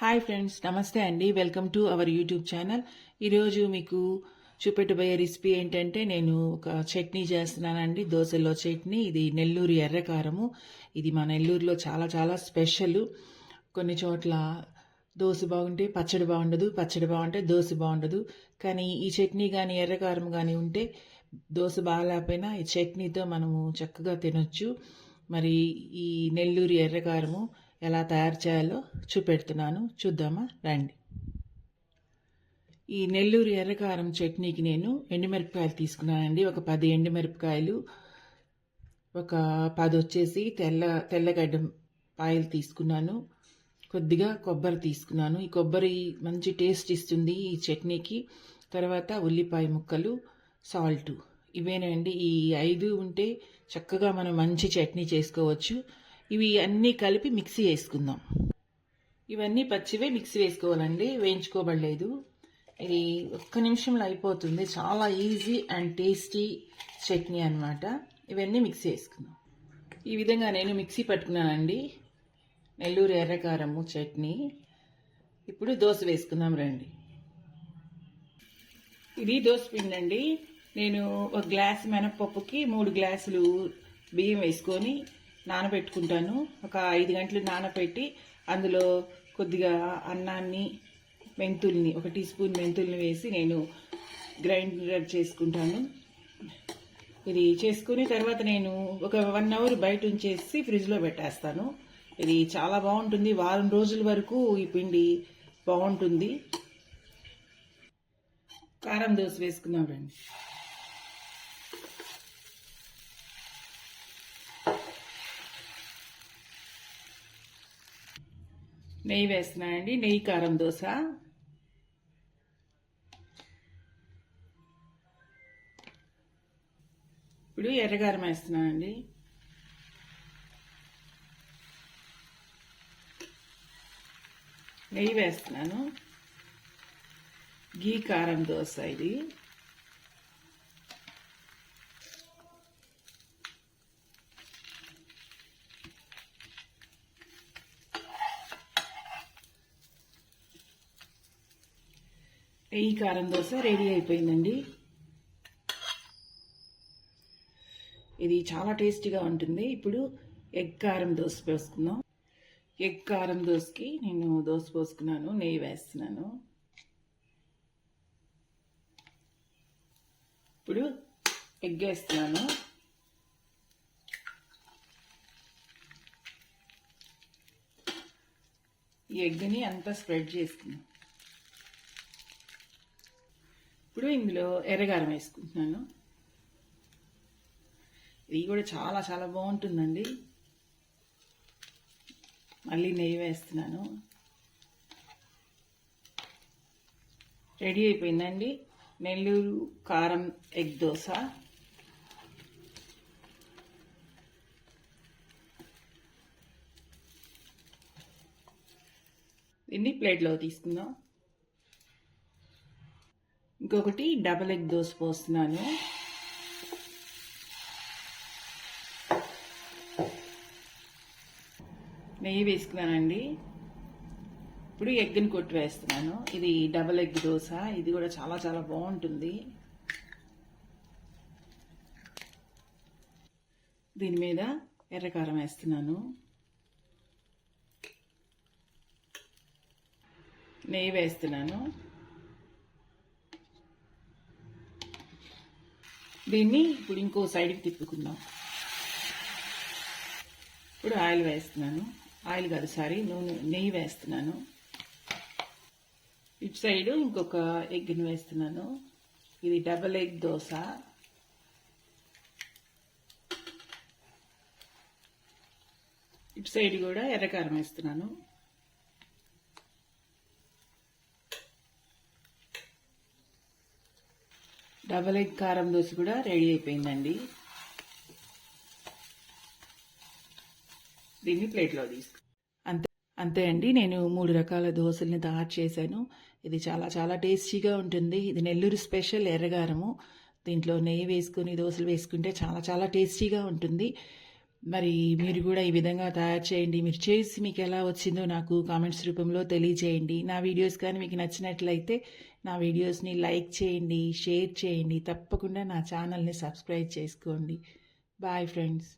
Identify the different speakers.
Speaker 1: Hi friends, నమస్తే అండి. Welcome to our YouTube channel. ఈరోజు మీకు చూపెట్టబోయే రెసిపీ ఏంటంటే నేను ఒక చట్నీ చేస్తున్నానండి. దోశలో చట్నీ. ఇది నెల్లూరు ఎర్రకారము. ఇది మా నెల్లూరులో చాలా చాలా స్పెషల్. కొన్ని చోట్ల దోశ బాగుంటే పచ్చడి బాగుండదు, పచ్చడి బాగుంటే దోశ బాగుండదు. కానీ ఈ చట్నీ కానీ ఎర్రకారం కానీ ఉంటే దోశ బాగాలేకపోయినా ఈ చట్నీతో మనము చక్కగా తినొచ్చు. మరి ఈ నెల్లూరు ఎర్రకారము ఎలా తయారు చేయాలో చూపెడుతున్నాను, చూద్దామా రండి. ఈ నెల్లూరు ఎర్రకారం చట్నీకి నేను ఎండుమిరపకాయలు తీసుకున్నానండి. ఒక 10 ఎండుమిరపకాయలు, ఒక 10 వచ్చేసి తెల్లగడ్డ పాయలు తీసుకున్నాను. కొద్దిగా కొబ్బరి తీసుకున్నాను. ఈ కొబ్బరి మంచి టేస్ట్ ఇస్తుంది ఈ చట్నీకి. తర్వాత ఉల్లిపాయ ముక్కలు, సాల్ట్. ఇవేనండి. ఈ 5 ఉంటే చక్కగా మనం మంచి చట్నీ చేసుకోవచ్చు. ఇవి అన్నీ కలిపి మిక్సీ వేసుకుందాం. ఇవన్నీ పచ్చివే మిక్సీ వేసుకోవాలండి, వేయించుకోబడలేదు. ఇది ఒక్క నిమిషంలో అయిపోతుంది. చాలా ఈజీ అండ్ టేస్టీ చట్నీ అనమాట. ఇవన్నీ మిక్సీ వేసుకుందాం. ఈ విధంగా నేను మిక్సీ పట్టుకున్నానండి నెల్లూరు ఎర్రకారము చట్నీ. ఇప్పుడు దోశ వేసుకుందాం రండి. ఇది దోశ పిండి అండి. నేను ఒక గ్లాస్ మినపప్పుకి 3 గ్లాసులు బియ్యం వేసుకొని నానబెట్టుకుంటాను. ఒక 5 గంటలు నానబెట్టి అందులో కొద్దిగా అన్నాన్ని, మెంతుల్ని, 1 టీ స్పూన్ మెంతుల్ని వేసి నేను గ్రైండర్ చేసుకుంటాను. ఇది చేసుకుని తర్వాత నేను ఒక 1 అవర్ బయట ఉంచేసి ఫ్రిడ్జ్లో పెట్టేస్తాను. ఇది చాలా బాగుంటుంది. వారం రోజుల వరకు ఈ పిండి బాగుంటుంది. కారం దోశ వేసుకుందాం రండి. నెయ్యి వేస్తున్నానండి. నెయ్యి కారం దోశ. ఇప్పుడు ఎర్రకారం వేస్తున్నానండి. నెయ్యి వేస్తున్నాను. గీ కారం దోశ ఇది. నెయ్యి కారం దోశ రెడీ అయిపోయిందండి. ఇది చాలా టేస్టీగా ఉంటుంది. ఇప్పుడు ఎగ్ కారం దోశ పోసుకుందాం. ఎగ్ కారం దోశకి నేను దోశ పోసుకున్నాను. నెయ్యి వేస్తున్నాను. ఇప్పుడు ఎగ్ వేస్తున్నాను. ఈ ఎగ్ని అంతా స్ప్రెడ్ చేసుకున్నాను. ఇప్పుడు ఇందులో ఎర్రకారం వేసుకుంటున్నాను. ఇది కూడా చాలా చాలా బాగుంటుందండి. మళ్ళీ నెయ్యి వేస్తున్నాను. రెడీ అయిపోయిందండి నెల్లూరు కారం ఎగ్ దోశ. దీన్ని ప్లేట్లో తీసుకుందాం. ఇంకొకటి డబల్ ఎగ్ దోశ పోస్తున్నాను. నెయ్యి వేసుకున్నానండి. ఇప్పుడు ఎగ్ని కొట్టి వేస్తున్నాను. ఇది డబల్ ఎగ్ దోశ. ఇది కూడా చాలా చాలా బాగుంటుంది. దీని మీద ఎర్రకారం వేస్తున్నాను. నెయ్యి వేస్తున్నాను. దీన్ని ఇప్పుడు ఇంకో సైడ్కి తిప్పుకుందాం. ఇప్పుడు ఆయిల్ వేస్తున్నాను. ఆయిల్ కాదు, సారీ, నెయ్యి వేస్తున్నాను. ఇటు సైడు ఇంకొక ఎగ్ని వేస్తున్నాను. ఇది డబల్ ఎగ్ దోశ. ఇటు సైడ్ కూడా ఎర్రకారం వేస్తున్నాను. డబల్ ఎగ్ కారం దోశ కూడా రెడీ అయిపోయిందండి. దీన్ని ప్లేట్లో తీసుకు అంతే అండి. నేను 3 రకాల దోశల్ని తయారు చేశాను. ఇది చాలా చాలా టేస్టీగా ఉంటుంది. ఇది నెల్లూరు స్పెషల్ ఎర్రగారము. దీంట్లో నెయ్యి వేసుకుని దోశలు వేసుకుంటే చాలా చాలా టేస్టీగా ఉంటుంది. మరి మీరు కూడా ఈ విధంగా తయారు చేయండి. మీరు చేసి మీకు ఎలా వచ్చిందో నాకు కామెంట్స్ రూపంలో తెలియజేయండి. నా వీడియోస్ కానీ మీకు నచ్చినట్లయితే నా వీడియోస్ని లైక్ చేయండి, షేర్ చేయండి. తప్పకుండా నా ఛానల్ని సబ్స్క్రైబ్ చేసుకోండి. Bye friends.